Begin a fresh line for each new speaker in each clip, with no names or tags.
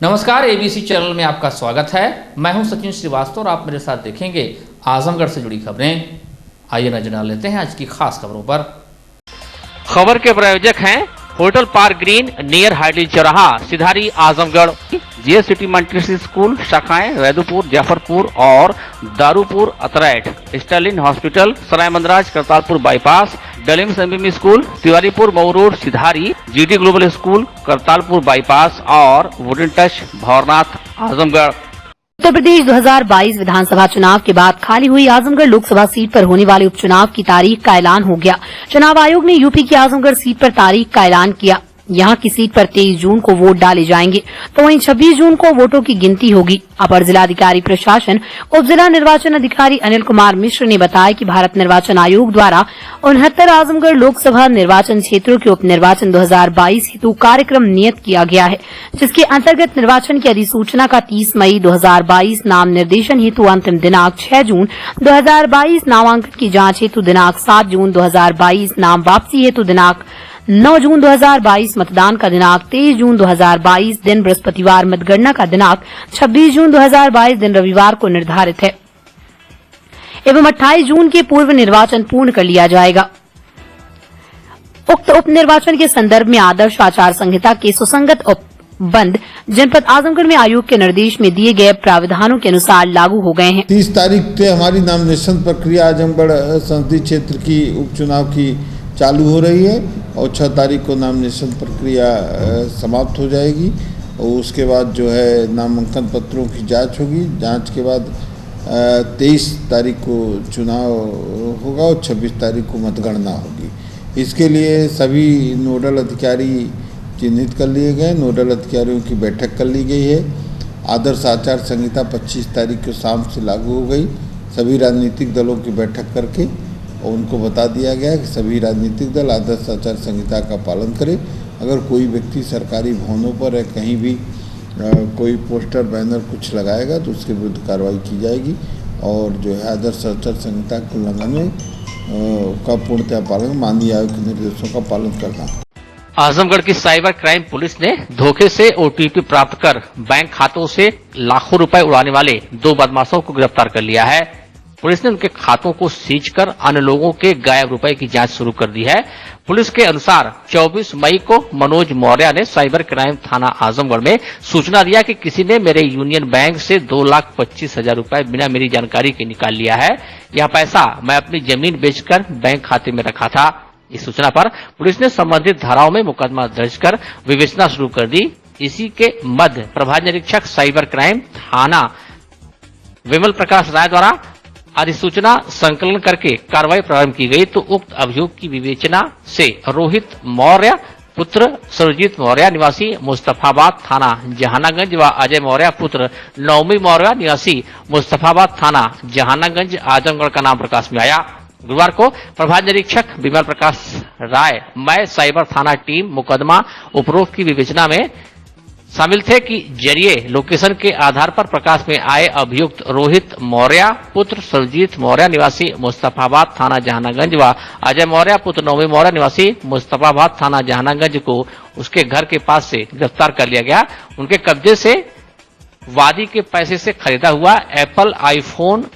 नमस्कार, ABC channel में आपका स्वागत है। मैं हूं सचिन श्रीवास्तव और आप मेरे साथ देखेंगे आजमगढ़ से जुड़ी खबरें। आइए नजर डाल लेते हैं आज की खास खबरों पर।
खबर के प्रायोजक हैं होटल पार्क ग्रीन नियर हाइडी चौराहा, Sidhari, Azamgarh. GS city multi school शाखाएं वैदुपुर, जफरपुर और Darupur, Ataraith. Sterling hospital, Sarai Mandraj, Kartarpur bypass. Dalims MME school, Tiwaripur, Mau road, Sidhari. GD global school, Kartarpur bypass और वुडन टच, भौरनाथ, आजमगढ़।
उत्तर प्रदेश 2022 विधानसभा चुनाव के बाद खाली हुई आजमगढ़ लोकसभा सीट पर होने वाले उपचुनाव की तारीख का ऐलान हो गया। चुनाव आयोग ने यूपी की आजमगढ़ सीट पर तारीख का ऐलान किया। यहां की सीट पर 23 जून को वोट डाले जाएंगे, तो वहीं 26 जून को वोटों की गिनती होगी। अपर जिलाधिकारी प्रशासन उप जिला निर्वाचन अधिकारी अनिल कुमार मिश्र ने बताया कि भारत निर्वाचन आयोग द्वारा 69 आजमगढ़ लोकसभा निर्वाचन क्षेत्रों के उप निर्वाचन 2022 हेतु कार्यक्रम नियत किया गया है, जिसके अंतर्गत निर्वाचन की अधिसूचना का 30 मई 2022, नाम निर्देशन हेतु अंतिम दिनांक 6 जून 2022, नामांकन की जांच हेतु दिनांक 7 जून 2022, नाम वापसी हेतु दिनांक 9 जून 2022, मतदान का दिनांक 23 जून 2022, दिन बृहस्पतिवार, मतगणना का दिनांक 26 जून 2022, दिन रविवार को निर्धारित है एवं 28 जून के पूर्व निर्वाचन पूर्ण कर लिया जाएगा। उक्त उप निर्वाचन के संदर्भ में आदर्श आचार संहिता के सुसंगत बंद जनपद आजमगढ़ में आयोग के निर्देश में दिए गए प्रावधानों के अनुसार लागू हो गए हैं।
30 तारीख से हमारी नामिनेशन प्रक्रिया आजमगढ़ संसदीय क्षेत्र की उपचुनाव की चालू हो रही है और 6 तारीख को नामिनेशन प्रक्रिया समाप्त हो जाएगी और उसके बाद जो है नामांकन पत्रों की जांच होगी। जांच के बाद 23 तारीख को चुनाव होगा और 26 तारीख को मतगणना होगी। इसके लिए सभी नोडल अधिकारी चिन्हित कर लिए गए। नोडल अधिकारियों की बैठक कर ली गई है। आदर्श आचार संहिता 25 तारीख को शाम से लागू हो गई। सभी राजनीतिक दलों की बैठक करके और उनको बता दिया गया कि सभी राजनीतिक दल आदर्श आचार संहिता का पालन करें। अगर कोई व्यक्ति सरकारी भवनों पर या कहीं भी कोई पोस्टर, बैनर कुछ लगाएगा तो उसके विरुद्ध कार्रवाई की जाएगी और जो है आदर्श आचार संहिता के उल्लंघन में का पूर्णतः पालन, माननीय आयोग के निर्देशों का पालन करना।
आजमगढ़ की साइबर क्राइम पुलिस ने धोखे से ओटीपी प्राप्त कर बैंक खातों से लाखों रुपए उड़ाने वाले 2 बदमाशों को गिरफ्तार कर लिया है। पुलिस ने उनके खातों को सीज कर अन्य लोगों के गायब रुपए की जांच शुरू कर दी है। पुलिस के अनुसार 24 मई को मनोज मौर्य ने साइबर क्राइम थाना आजमगढ़ में सूचना दिया कि किसी ने मेरे यूनियन बैंक से 2,25,000 रुपए बिना मेरी जानकारी के निकाल लिया है। यह पैसा मैं अपनी जमीन बेचकर बैंक खाते में रखा था। इस सूचना पर पुलिस ने संबंधित धाराओं में मुकदमा दर्ज कर विवेचना शुरू कर दी। इसी के मध्य प्रभारी निरीक्षक साइबर क्राइम थाना विमल प्रकाश राय द्वारा अधिसूचना संकलन करके कार्रवाई प्रारंभ की गई, तो उक्त अभियोग की विवेचना से रोहित मौर्य पुत्र सुरजीत मौर्य निवासी मुस्तफाबाद थाना जहानागंज व अजय मौर्य पुत्र नवमी मौर्य निवासी मुस्तफाबाद थाना जहानागंज आजमगढ़ का नाम प्रकाश में आया। गुरुवार को प्रभारी निरीक्षक विमल प्रकाश राय मैं साइबर थाना टीम मुकदमा उपरोक्त की विवेचना में शामिल थे कि जरिए लोकेशन के आधार पर प्रकाश में आए अभियुक्त रोहित मौर्य पुत्र सुरजीत मौर्य निवासी मुस्तफाबाद थाना जहानागंज व अजय मौर्य पुत्र नवमी मौर्य निवासी मुस्तफाबाद थाना जहानागंज को उसके घर के पास से गिरफ्तार कर लिया गया। उनके कब्जे से वादी के पैसे से खरीदा हुआ एप्पल आईफोन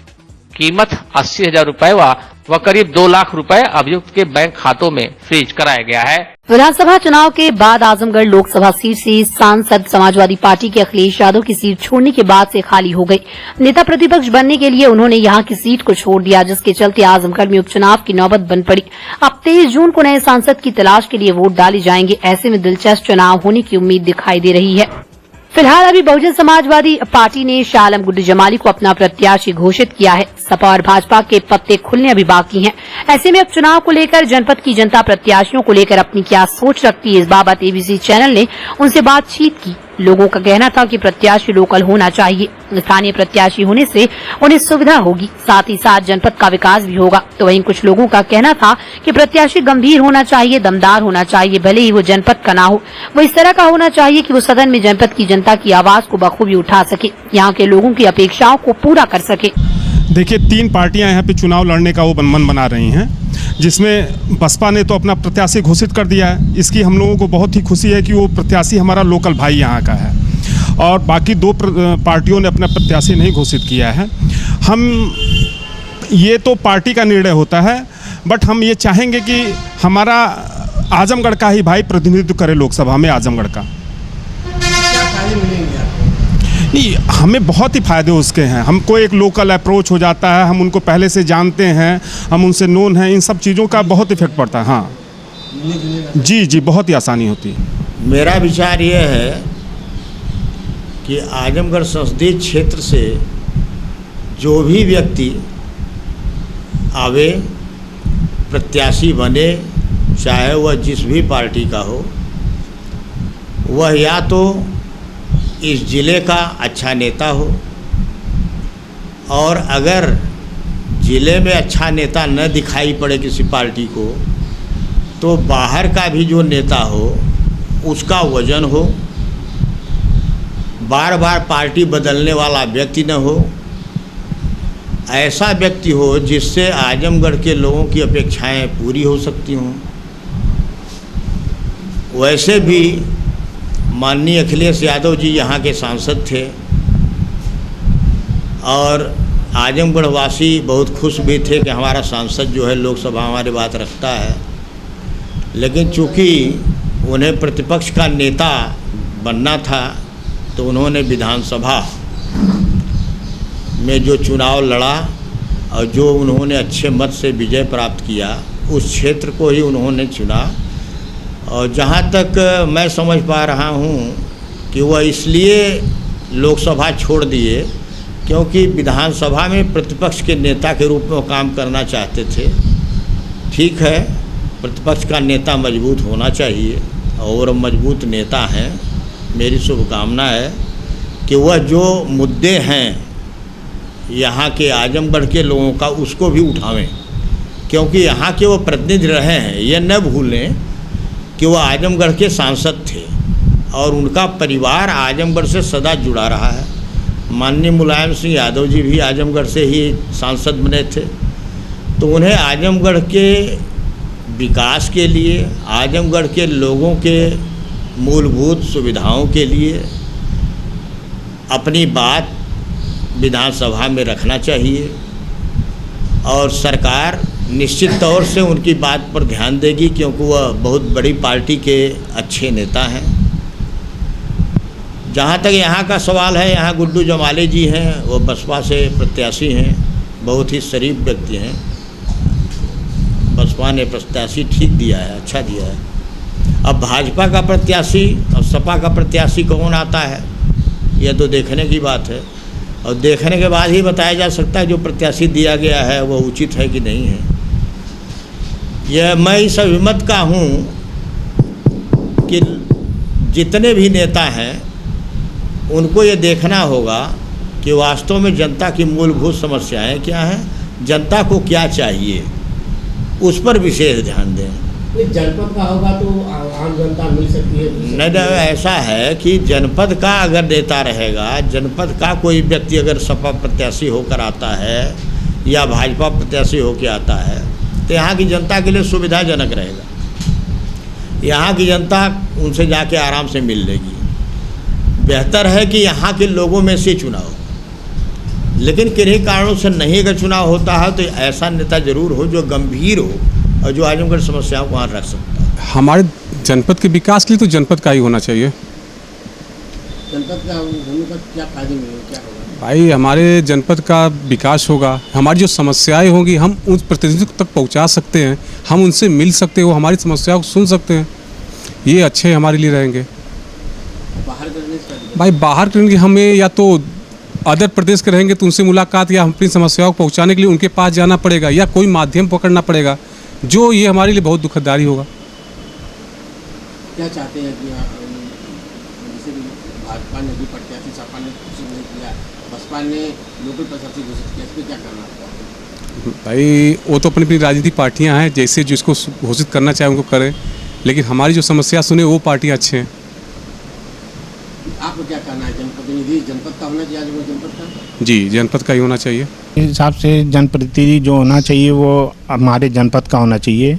कीमत 80,000 रुपए व करीब 2 लाख रुपए अभियुक्त के बैंक खातों में फ्रीज कराया गया है।
विधानसभा चुनाव के बाद आजमगढ़ लोकसभा सीट से सांसद समाजवादी पार्टी के अखिलेश यादव की सीट छोड़ने के बाद से खाली हो गई। नेता प्रतिपक्ष बनने के लिए उन्होंने यहां की सीट को छोड़ दिया, जिसके चलते आजमगढ़ में उपचुनाव की नौबत बन पड़ी। अब 23 जून को नए सांसद की तलाश के लिए वोट डाले जाएंगे। ऐसे में दिलचस्प चुनाव होने की उम्मीद दिखाई दे रही है। फिलहाल अभी बहुजन समाजवादी पार्टी ने शाह आलम गुड्डू जमाली को अपना प्रत्याशी घोषित किया है। सपा और भाजपा के पत्ते खुलने अभी बाकी हैं। ऐसे में अब चुनाव को लेकर जनपद की जनता प्रत्याशियों को लेकर अपनी क्या सोच रखती है, इस बाबत एबीसी चैनल ने उनसे बातचीत की। लोगों का कहना था कि प्रत्याशी लोकल होना चाहिए, स्थानीय प्रत्याशी होने से उन्हें सुविधा होगी, साथ ही साथ जनपद का विकास भी होगा। तो वहीं कुछ लोगों का कहना था कि प्रत्याशी गंभीर होना चाहिए, दमदार होना चाहिए, भले ही वो जनपद का ना हो, वो इस तरह का होना चाहिए कि वो सदन में जनपद की जनता की आवाज को बखूबी उठा सके, यहाँ के लोगों की अपेक्षाओं को पूरा कर सके।
देखिए, 3 पार्टियां यहाँ पे चुनाव लड़ने का वो मन बना रही हैं, जिसमें बसपा ने तो अपना प्रत्याशी घोषित कर दिया है। इसकी हम लोगों को बहुत ही खुशी है कि वो प्रत्याशी हमारा लोकल भाई यहाँ का है और बाकी दो पार्टियों ने अपना प्रत्याशी नहीं घोषित किया है। हम ये तो पार्टी का निर्णय होता है, बट हम ये चाहेंगे कि हमारा आजमगढ़ का ही भाई प्रतिनिधित्व करे लोकसभा में आजमगढ़ का।
क्या फायदे मिलेंगे आपको?
नहीं, हमें बहुत ही फ़ायदे उसके हैं। हमको एक लोकल अप्रोच हो जाता है, हम उनको पहले से जानते हैं, हम उनसे नोन हैं, इन सब चीज़ों का बहुत इफेक्ट पड़ता है। हाँ जी जी, बहुत ही आसानी होती है।
मेरा विचार ये है कि आजमगढ़ संसदीय क्षेत्र से जो भी व्यक्ति आवे, प्रत्याशी बने, चाहे वह जिस भी पार्टी का हो, वह या तो इस ज़िले का अच्छा नेता हो, और अगर ज़िले में अच्छा नेता न दिखाई पड़े किसी पार्टी को, तो बाहर का भी जो नेता हो उसका वजन हो, बार बार पार्टी बदलने वाला व्यक्ति न हो, ऐसा व्यक्ति हो जिससे आजमगढ़ के लोगों की अपेक्षाएं पूरी हो सकती हों। वैसे भी माननीय अखिलेश यादव जी यहाँ के सांसद थे और आजमगढ़ वासी बहुत खुश भी थे कि हमारा सांसद जो है लोकसभा हमारी बात रखता है। लेकिन चूँकि उन्हें प्रतिपक्ष का नेता बनना था, तो उन्होंने विधानसभा में जो चुनाव लड़ा और जो उन्होंने अच्छे मत से विजय प्राप्त किया, उस क्षेत्र को ही उन्होंने चुना। और जहाँ तक मैं समझ पा रहा हूँ कि वह इसलिए लोकसभा छोड़ दिए क्योंकि विधानसभा में प्रतिपक्ष के नेता के रूप में वो काम करना चाहते थे। ठीक है, प्रतिपक्ष का नेता मजबूत होना चाहिए और मजबूत नेता हैं। मेरी शुभकामना है कि वह जो मुद्दे हैं यहाँ के आजमगढ़ के लोगों का, उसको भी उठावें, क्योंकि यहाँ के वो प्रतिनिधि रहे हैं। ये न भूलें कि वो आजमगढ़ के सांसद थे और उनका परिवार आजमगढ़ से सदा जुड़ा रहा है। माननीय मुलायम सिंह यादव जी भी आजमगढ़ से ही सांसद बने थे, तो उन्हें आजमगढ़ के विकास के लिए, आजमगढ़ के लोगों के मूलभूत सुविधाओं के लिए अपनी बात विधानसभा में रखना चाहिए और सरकार निश्चित तौर से उनकी बात पर ध्यान देगी, क्योंकि वह बहुत बड़ी पार्टी के अच्छे नेता हैं। जहाँ तक यहाँ का सवाल है, यहाँ गुड्डू जमाली जी हैं, वो बसपा से प्रत्याशी हैं, बहुत ही शरीफ व्यक्ति हैं। बसपा ने प्रत्याशी ठीक दिया है, अच्छा दिया है। अब भाजपा का प्रत्याशी और सपा का प्रत्याशी कौन आता है, यह तो देखने की बात है, और देखने के बाद ही बताया जा सकता है जो प्रत्याशी दिया गया है वो उचित है कि नहीं है। यह मैं इस अभिमत का हूँ कि जितने भी नेता हैं उनको ये देखना होगा कि वास्तव में जनता की मूलभूत समस्याएं क्या हैं, जनता को क्या चाहिए, उस पर विशेष ध्यान दें।
जनपद का होगा तो आम जनता मिल सकती है।
नहीं, ऐसा है कि जनपद का अगर नेता रहेगा, जनपद का कोई व्यक्ति अगर सपा प्रत्याशी होकर आता है या भाजपा प्रत्याशी होकर आता है, तो यहाँ की जनता के लिए सुविधाजनक रहेगा। यहाँ की जनता उनसे जाके आराम से मिल लेगी। बेहतर है कि यहाँ के लोगों में से चुनाव, लेकिन किन्हीं कारणों से नहीं अगर चुनाव होता है तो ऐसा नेता जरूर हो जो गंभीर हो और जो आजमगढ़ समस्याओं को वहाँ रख सकता है।
हमारे जनपद के विकास के लिए तो जनपद का ही होना चाहिए।
जनपद का होने का क्या फायदे मिलेंगे, क्या होगा?
भाई, हमारे जनपद का विकास होगा, हमारी जो समस्याएं होंगी हम उस प्रतिनिधियों तक पहुंचा सकते हैं, हम उनसे मिल सकते हैं, वो हमारी समस्याओं को सुन सकते हैं। ये अच्छे हमारे लिए रहेंगे।
बाहर करने से
भाई, बाहर करने के हमें या तो अदर प्रदेश के रहेंगे तो उनसे मुलाकात या अपनी समस्याओं को पहुँचाने के लिए उनके पास जाना पड़ेगा या कोई माध्यम पकड़ना पड़ेगा, जो ये हमारे लिए बहुत दुखदाई होगा।
क्या चाहते हैं कि जैसे कि भाजपा ने भी प्रत्याशी, सपा ने कुछ नहीं किया, बसपा ने लोकल प्रत्याशी घोषित किया, इस पर क्या करना है?
भाई, वो तो अपनी अपनी राजनीतिक पार्टियां हैं, जैसे जिसको घोषित करना चाहे उनको करें, लेकिन हमारी जो समस्या सुने वो पार्टियां अच्छे हैं।
आपको क्या करना है? जनप्रतिनिधि जनपद का होना चाहिए, जनपद का?
जी, जनपद का ही होना चाहिए।
इस हिसाब से जनप्रतिनिधि जो होना चाहिए वो हमारे जनपद का होना चाहिए,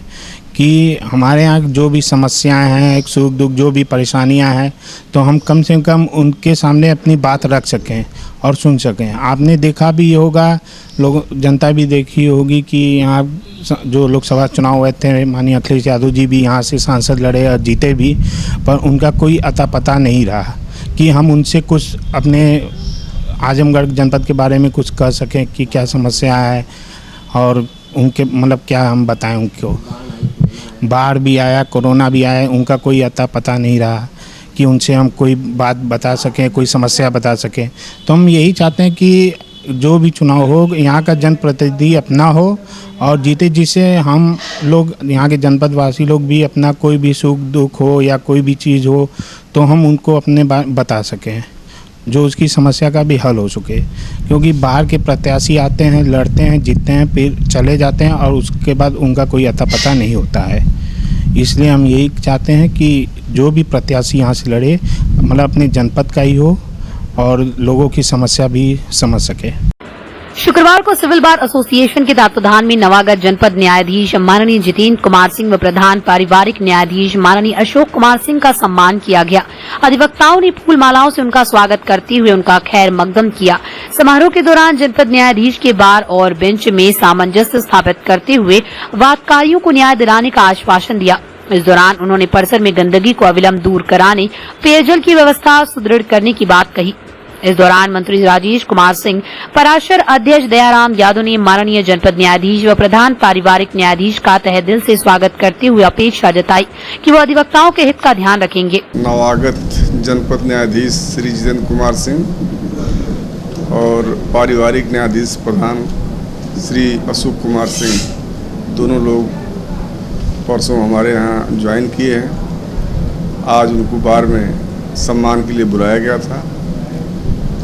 कि हमारे यहाँ जो भी समस्याएं हैं, एक सुख दुख जो भी परेशानियां हैं, तो हम कम से कम उनके सामने अपनी बात रख सकें और सुन सकें। आपने देखा भी होगा, लोग जनता भी देखी होगी कि यहाँ जो लोकसभा चुनाव हुए थे, माननीय अखिलेश यादव जी भी यहाँ से सांसद लड़े और जीते भी, पर उनका कोई अता पता नहीं रहा कि हम उनसे कुछ अपने आजमगढ़ जनपद के बारे में कुछ कह सकें कि क्या समस्या है और उनके मतलब क्या हम बताएं उनको। बाढ़ भी आया, कोरोना भी आया, उनका कोई अता पता नहीं रहा कि उनसे हम कोई बात बता सकें, कोई समस्या बता सकें। तो हम यही चाहते हैं कि जो भी चुनाव हो, यहाँ का जनप्रतिनिधि अपना हो और जीते, जिसे हम लोग यहाँ के जनपद वासी लोग भी अपना कोई भी सुख दुख हो या कोई भी चीज़ हो तो हम उनको अपने बता सकें, जो उसकी समस्या का भी हल हो सके। क्योंकि बाहर के प्रत्याशी आते हैं, लड़ते हैं, जीतते हैं, फिर चले जाते हैं और उसके बाद उनका कोई अता पता नहीं होता है। इसलिए हम यही चाहते हैं कि जो भी प्रत्याशी यहाँ से लड़े मतलब अपने जनपद का ही हो और लोगों की समस्या भी समझ सके।
शुक्रवार को सिविल बार एसोसिएशन के तत्वाधान में नवागत जनपद न्यायाधीश माननीय जितेंद्र कुमार सिंह व प्रधान पारिवारिक न्यायाधीश माननीय अशोक कुमार सिंह का सम्मान किया गया। अधिवक्ताओं ने फूल मालाओं से उनका स्वागत करते हुए उनका खैर मकदम किया। समारोह के दौरान जनपद न्यायाधीश के बार और बेंच में सामंजस्य स्थापित करते हुए वादकारियों को न्याय दिलाने का आश्वासन दिया। इस दौरान उन्होंने परिसर में गंदगी को अविलंब दूर कराने, पेयजल की व्यवस्था सुदृढ़ करने की बात कही। इस दौरान मंत्री राजेश कुमार सिंह, पराशर अध्यक्ष दयाराम यादव ने माननीय जनपद न्यायाधीश व प्रधान पारिवारिक न्यायाधीश का तहे दिल से स्वागत करते हुए अपेक्षा जताई कि वो अधिवक्ताओं के हित का ध्यान रखेंगे।
नवागत जनपद न्यायाधीश श्री जितेंद्र कुमार सिंह और पारिवारिक न्यायाधीश प्रधान श्री अशोक कुमार सिंह दोनों लोग परसों हमारे यहाँ ज्वाइन किए हैं। आज उनको बार में सम्मान के लिए बुलाया गया था।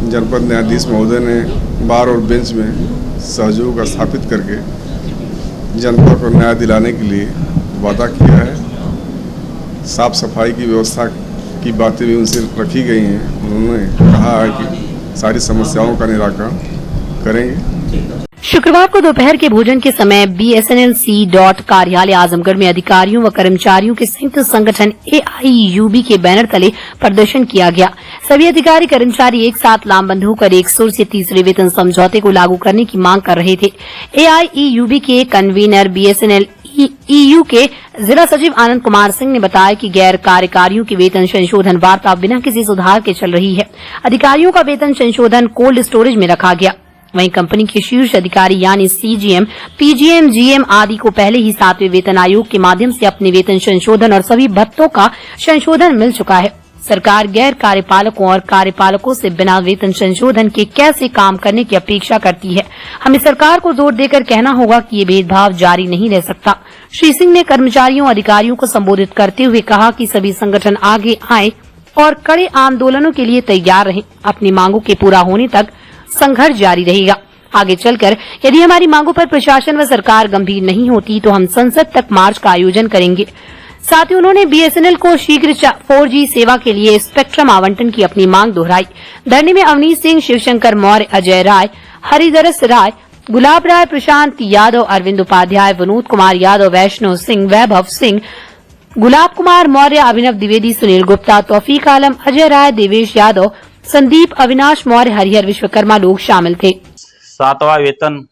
जनपद न्यायाधीश महोदय ने बार और बेंच में सहयोग स्थापित करके जनता को न्याय दिलाने के लिए वादा किया है। साफ सफाई की व्यवस्था की बातें भी उनसे रखी गई हैं। उन्होंने कहा है कि सारी समस्याओं का निराकरण करेंगे।
शुक्रवार को दोपहर के भोजन के समय BSNL C. कार्यालय आजमगढ़ में अधिकारियों व कर्मचारियों के संयुक्त संगठन AIUB के बैनर तले प्रदर्शन किया गया। सभी अधिकारी कर्मचारी एक साथ लामबंद होकर एक सुर से तीसरे वेतन समझौते को लागू करने की मांग कर रहे थे। AIUB के कन्वीनर BSNL EU के जिला सचिव आनंद कुमार सिंह ने बताया कि गैर कार्यकारियों की वेतन संशोधन वार्ता बिना किसी सुधार के चल रही है। अधिकारियों का वेतन संशोधन कोल्ड स्टोरेज में रखा गया। वहीं कंपनी के शीर्ष अधिकारी यानी CGM, PGM, GM आदि को पहले ही 7वें वेतन आयोग के माध्यम से अपने वेतन संशोधन और सभी भत्तों का संशोधन मिल चुका है। सरकार गैर कार्यपालकों और कार्यपालकों से बिना वेतन संशोधन के कैसे काम करने की अपेक्षा करती है। हमें सरकार को जोर देकर कहना होगा कि ये भेदभाव जारी नहीं रह सकता। श्री सिंह ने कर्मचारियों अधिकारियों को संबोधित करते हुए कहा कि सभी संगठन आगे आए और कड़े आंदोलनों के लिए तैयार रहें। अपनी मांगों के पूरा होने तक संघर्ष जारी रहेगा। आगे चलकर यदि हमारी मांगों पर प्रशासन व सरकार गंभीर नहीं होती तो हम संसद तक मार्च का आयोजन करेंगे। साथ ही उन्होंने BSNL को शीघ्र 4G सेवा के लिए स्पेक्ट्रम आवंटन की अपनी मांग दोहराई। धरने में अवनीश सिंह, शिवशंकर मौर्य, अजय राय, हरिदरस राय, गुलाब राय, प्रशांत यादव, अरविंद उपाध्याय, विनोद कुमार यादव, वैष्णव सिंह, वैभव सिंह, गुलाब कुमार मौर्य, अभिनव द्विवेदी, सुनील गुप्ता, तौफीक आलम, अजय राय, देवेश यादव, संदीप, अविनाश मौर्य, हरिहर विश्वकर्मा लोग शामिल थे।
7वां वेतन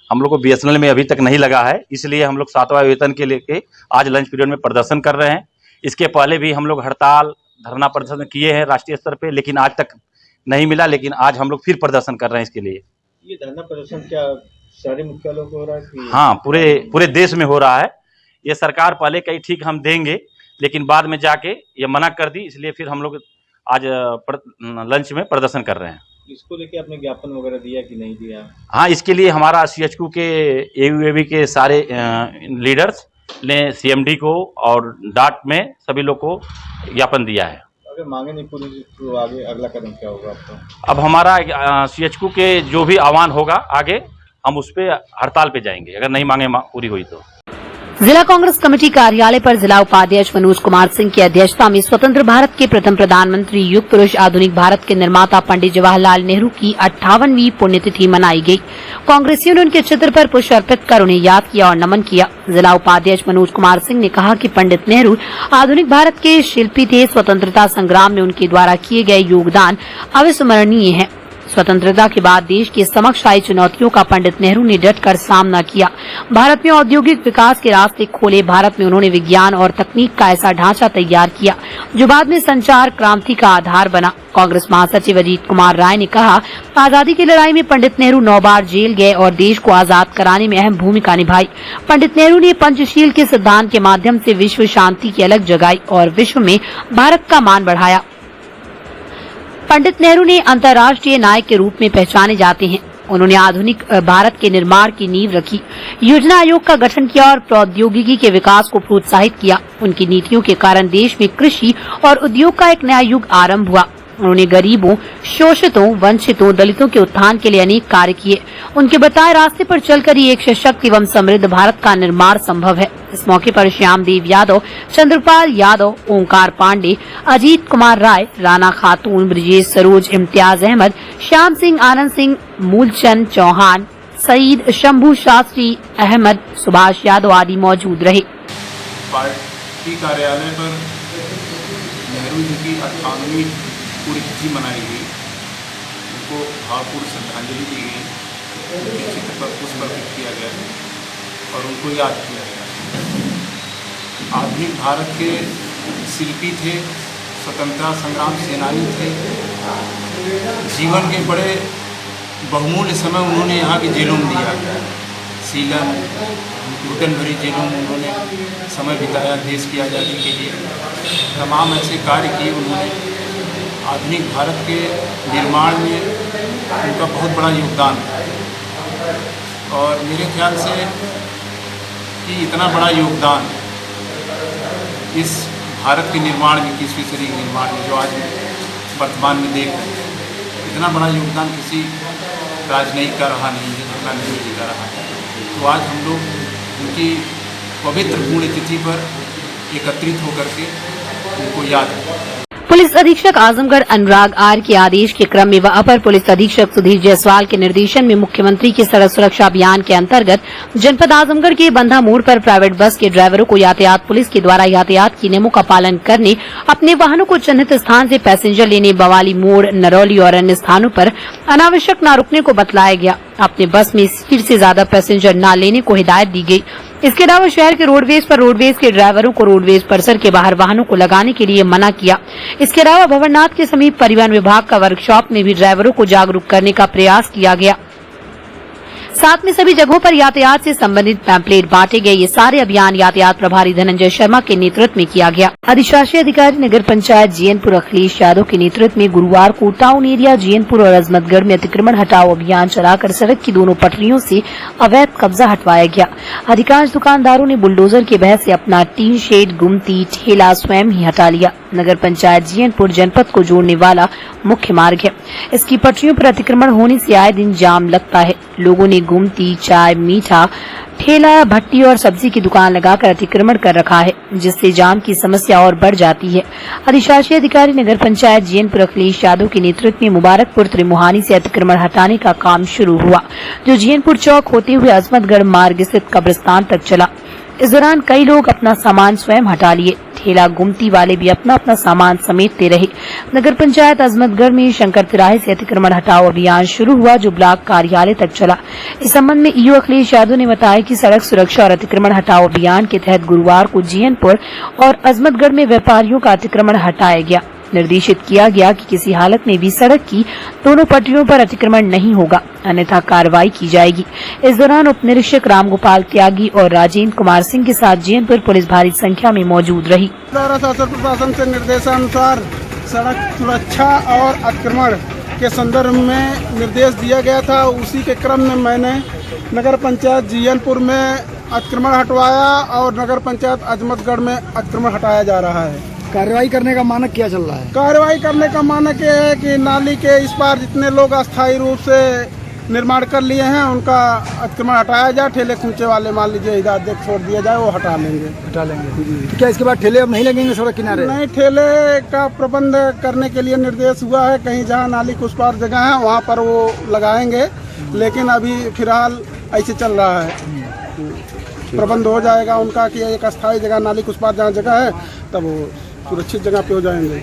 हम लोग को BSNL में अभी तक नहीं लगा है, इसलिए हम लोग 7वां वेतन के लेके आज लंच पीरियड में प्रदर्शन कर रहे हैं। इसके पहले भी हम लोग हड़ताल धरना प्रदर्शन किए हैं राष्ट्रीय स्तर पे, लेकिन आज तक नहीं मिला। लेकिन आज हम लोग फिर प्रदर्शन कर रहे हैं इसके लिए।
ये धरना प्रदर्शन क्या सारे मुख्यालयों को हो रहा है?
हाँ, पूरे देश में हो रहा है। ये सरकार पहले कही ठीक हम देंगे, लेकिन बाद में जाके ये मना कर दी, इसलिए फिर हम लोग आज लंच में प्रदर्शन कर रहे हैं।
इसको लेके आपने ज्ञापन वगैरह दिया कि नहीं दिया?
हाँ, इसके लिए हमारा CHQ के AUAB के सारे लीडर्स ने CMD को और डाट में सभी लोग को ज्ञापन दिया है।
अगर मांगे नहीं पूरी तो आगे अगला कदम क्या होगा आपका?
अब हमारा CHQ के जो भी आह्वान होगा आगे हम उस पर हड़ताल पे जाएंगे, अगर नहीं मांगे पूरी हुई तो।
जिला कांग्रेस कमेटी कार्यालय पर जिला उपाध्यक्ष मनोज कुमार सिंह की अध्यक्षता में स्वतंत्र भारत के प्रथम प्रधानमंत्री युग पुरुष आधुनिक भारत के निर्माता पंडित जवाहरलाल नेहरू की 58वीं पुण्यतिथि मनाई गई। कांग्रेसियों ने उनके चित्र पर पुष्प अर्पित कर उन्हें याद किया और नमन किया। जिला उपाध्यक्ष मनोज कुमार सिंह ने कहा कि पंडित नेहरू आधुनिक भारत के शिल्पी थे। स्वतंत्रता संग्राम में उनके द्वारा किए गए योगदान अविस्मरणीय है। स्वतंत्रता के बाद देश के समक्ष आई चुनौतियों का पंडित नेहरू ने डटकर सामना किया। भारत में औद्योगिक विकास के रास्ते खोले। भारत में उन्होंने विज्ञान और तकनीक का ऐसा ढांचा तैयार किया जो बाद में संचार क्रांति का आधार बना। कांग्रेस महासचिव अजीत कुमार राय ने कहा, आजादी की लड़ाई में पंडित नेहरू 9 बार जेल गए और देश को आजाद कराने में अहम भूमिका निभाई। पंडित नेहरू ने पंचशील के सिद्धांत के माध्यम से विश्व शांति की अलख जगाई और विश्व में भारत का मान बढ़ाया। पंडित नेहरू ने अंतर्राष्ट्रीय नायक के रूप में पहचाने जाते हैं। उन्होंने आधुनिक भारत के निर्माण की नींव रखी, योजना आयोग का गठन किया और प्रौद्योगिकी के विकास को प्रोत्साहित किया। उनकी नीतियों के कारण देश में कृषि और उद्योग का एक नया युग आरंभ हुआ। उन्होंने गरीबों, शोषितों, वंचितों, दलितों के उत्थान के लिए अनेक कार्य किए। उनके बताए रास्ते पर चलकर ही एक सशक्त एवं समृद्ध भारत का निर्माण संभव है। इस मौके पर श्यामदेव यादव, चंद्रपाल यादव, ओंकार पांडे, अजीत कुमार राय, राना खातून, ब्रिजेश सरोज, इम्तियाज अहमद, श्याम सिंह, आनंद सिंह, मूलचंद चौहान, सईद, शंभू शास्त्री, अहमद, सुभाष यादव आदि मौजूद रहे।
पार्टी कार्यालय पर नेहरू जी की 58वीं पुण्यतिथि मनाई गई। उनको भावपूर्ण श्रद्धांजलि दी गई, उनके चित्र पर पुष्प अर्पित किया गया और उनको याद किया गया। आधुनिक भारत के शिल्पी थे, स्वतंत्रता संग्राम सेनानी थे। जीवन के बड़े बहुमूल्य समय उन्होंने यहाँ की जेलों में दिया। सीलन, घुटन भरी जेलों में उन्होंने समय बिताया देश की आज़ादी के लिए। तमाम ऐसे कार्य किए उन्होंने। आधुनिक भारत के निर्माण में उनका बहुत बड़ा योगदान है और मेरे ख्याल से कि इतना बड़ा योगदान इस भारत के निर्माण में, 21वीं सदी के निर्माण में जो आज वर्तमान में देख रहे हैं, इतना बड़ा योगदान किसी राजनयिक का रहा नहीं है जितना नेहरू जी का रहा है। तो आज हम लोग उनकी पवित्र पुण्यतिथि पर एकत्रित होकर के उनको याद करें।
पुलिस अधीक्षक आजमगढ़ अनुराग आर के आदेश के क्रम में व अपर पुलिस अधीक्षक सुधीर जायसवाल के निर्देशन में मुख्यमंत्री के सड़क सुरक्षा अभियान के अंतर्गत जनपद आजमगढ़ के बंधा मोड़ पर प्राइवेट बस के ड्राइवरों को यातायात पुलिस के द्वारा यातायात के नियमों का पालन करने, अपने वाहनों को चिन्हित स्थान से पैसेंजर लेने, बवाली मोड़, नरौली और अन्य स्थानों पर अनावश्यक न रुकने को बतलाया गया। अपने बस में सीट से ज्यादा पैसेंजर न लेने को हिदायत दी गई। इसके अलावा शहर के रोडवेज पर रोडवेज के ड्राइवरों को रोडवेज परिसर के बाहर वाहनों को लगाने के लिए मना किया। इसके अलावा भवरनाथ के समीप परिवहन विभाग का वर्कशॉप में भी ड्राइवरों को जागरूक करने का प्रयास किया गया। साथ में सभी जगहों पर यातायात से संबंधित पैम्पलेट बांटे गए। ये सारे अभियान यातायात प्रभारी धनंजय शर्मा के नेतृत्व में किया गया। अधिशासी अधिकारी नगर पंचायत जीएनपुर अखिलेश यादव के नेतृत्व में गुरुवार को टाउन एरिया जीएनपुर और अजमतगढ़ में अतिक्रमण हटाओ अभियान चलाकर सड़क की दोनों पटरियों से अवैध कब्जा हटवाया गया। अधिकांश दुकानदारों ने बुलडोजर के बहस से अपना टीन शेड, गुमती, ठेला स्वयं ही हटा लिया। नगर पंचायत जीएनपुर जनपद को जोड़ने वाला मुख्य मार्ग है। इसकी पटरियों पर अतिक्रमण होने से आए दिन जाम लगता है। लोगों ने गुमती, चाय, मीठा, ठेला, भट्टी और सब्जी की दुकान लगाकर अतिक्रमण कर रखा है, जिससे जाम की समस्या और बढ़ जाती है। अधिशासी अधिकारी नगर पंचायत जीएनपुर अखिलेश यादव के नेतृत्व में मुबारकपुर त्रिमुहानी से अतिक्रमण हटाने का काम शुरू हुआ, जो जीएनपुर चौक होते हुए अजमतगढ़ मार्ग स्थित कब्रिस्तान तक चला। इस दौरान कई लोग अपना सामान स्वयं हटा लिए। ठेला गुमती वाले भी अपना अपना सामान समेटते रहे। नगर पंचायत अजमतगढ़ में शंकर तिराहे से अतिक्रमण हटाओ अभियान शुरू हुआ, जो ब्लॉक कार्यालय तक चला। इस संबंध में ईओ अखिलेश यादव ने बताया कि सड़क सुरक्षा और अतिक्रमण हटाओ अभियान के तहत गुरुवार को जीएनपुर और अजमतगढ़ में व्यापारियों का अतिक्रमण हटाया गया। निर्देशित किया गया कि किसी हालत में भी सड़क की दोनों पटरियों पर अतिक्रमण नहीं होगा, अन्यथा कार्रवाई की जाएगी। इस दौरान उप निरीक्षक रामगोपाल त्यागी और राजेंद्र कुमार सिंह के साथ जीएनपुर पुलिस भारी संख्या में मौजूद रही।
शासन प्रशासन से निर्देशानुसार सड़क सुरक्षा और अतिक्रमण के संदर्भ में निर्देश दिया गया था। उसी के क्रम में मैंने नगर पंचायत जीएनपुर में अतिक्रमण हटवाया और नगर पंचायत अजमतगढ़ में अतिक्रमण हटाया जा रहा है।
कार्रवाई करने का मानक क्या चल रहा है?
कार्रवाई करने का मानक ये है कि नाली के इस पार जितने लोग अस्थायी रूप से निर्माण कर लिए हैं, उनका अतिक्रमण हटाया जाए। ठेले खूंचे वाले मान लीजिए इधर देख छोड़ दिया जाए, वो हटा लेंगे
तो क्या इसके बाद ठेले अब नहीं लगेंगे सड़क किनारे?
नहीं, ठेले का प्रबंध करने के लिए निर्देश हुआ है। कहीं जहाँ नाली कुछ पार जगह है वहाँ पर वो लगाएंगे, लेकिन अभी फिलहाल ऐसे चल रहा है। प्रबंध हो जाएगा उनका कि एक अस्थायी जगह नाली कुछ पार जहाँ जगह है तब वो सुरक्षित जगह पे हो जाएंगे।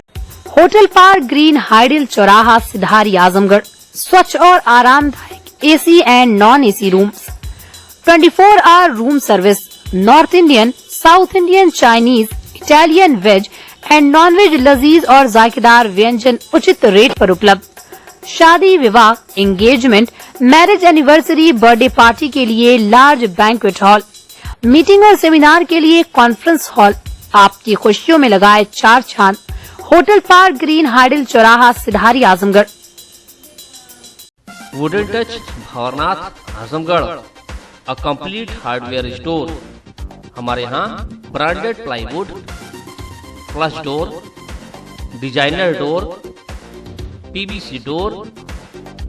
होटल पार्क ग्रीन हाइडल चौराहा सिधारी आजमगढ़ स्वच्छ और आरामदायक AC and non AC rooms, 24 hour room service, North Indian, South Indian, Chinese, Italian, veg and non veg लजीज और जायकेदार व्यंजन उचित रेट पर उपलब्ध। शादी विवाह, engagement, marriage anniversary, birthday party के लिए लार्ज बैंक्वेट हॉल, मीटिंग और सेमिनार के लिए कॉन्फ्रेंस हॉल। आपकी खुशियों में लगाए 4 चांद। होटल पार्क ग्रीन हाइडल चौराहा Sidhari Azamgarh.
Wooden touch Bhanwarnath Azamgarh, a complete hardware store. हमारे यहाँ branded plywood, flush door, designer door, PVC door,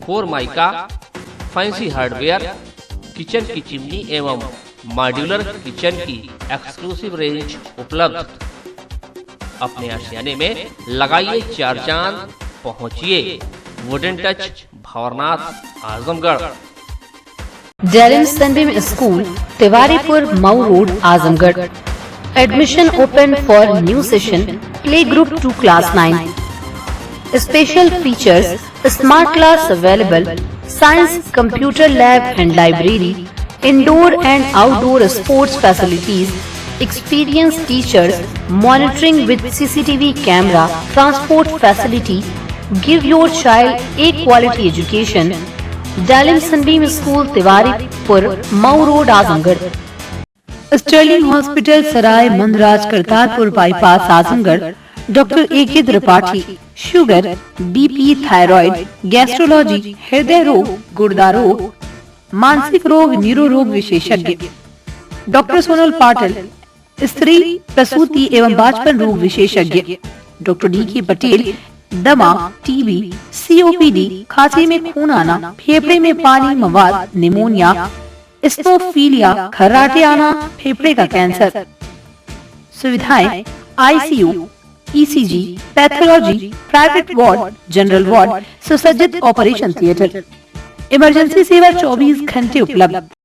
formica, fancy hardware, kitchen की चिमनी एवं मॉड्यूलर किचन की एक्सक्लूसिव रेंज उपलब्ध। अपने आशियाने में लगाइए 4 चांद। पहुंचिए वुडन टच भंवरनाथ आजमगढ़।
डेरिन sunbeam school, Tiwaripur, Mau road, Azamgarh. Admission open for new session. Play group 2 class 9। Special features: smart class available, science, computer lab and library, indoor and outdoor sports facilities, experienced teachers, monitoring with CCTV camera, transport facility. Give your child a quality education. Dalim Sunbeam School, Tiwaripur, Mau Road, Azamgarh. Sterling hospital, Sarai Mandraj, Kartarpur bypass, Azamgarh. Doctor A.K. Tripathi, sugar, BP, thyroid, gastrology, हृदय रोग, गुर्दा रोग, मानसिक रोग, neuro रोग विशेषज्ञ। Doctor Sonal Patil, स्त्री प्रसूति एवं बाजपन रोग विशेषज्ञ। Doctor D.K. पटेल, दमा, टीबी, COPD, खांसी में खून आना, फेफड़े में पानी मवाद, निमोनिया, स्टोफीलिया, खर्राटे आना, फेफड़े का कैंसर। सुविधाएं: ICU, ECG, pathology, private ward, general ward, सुसज्जित ऑपरेशन थिएटर। इमरजेंसी सेवा 24 घंटे उपलब्ध।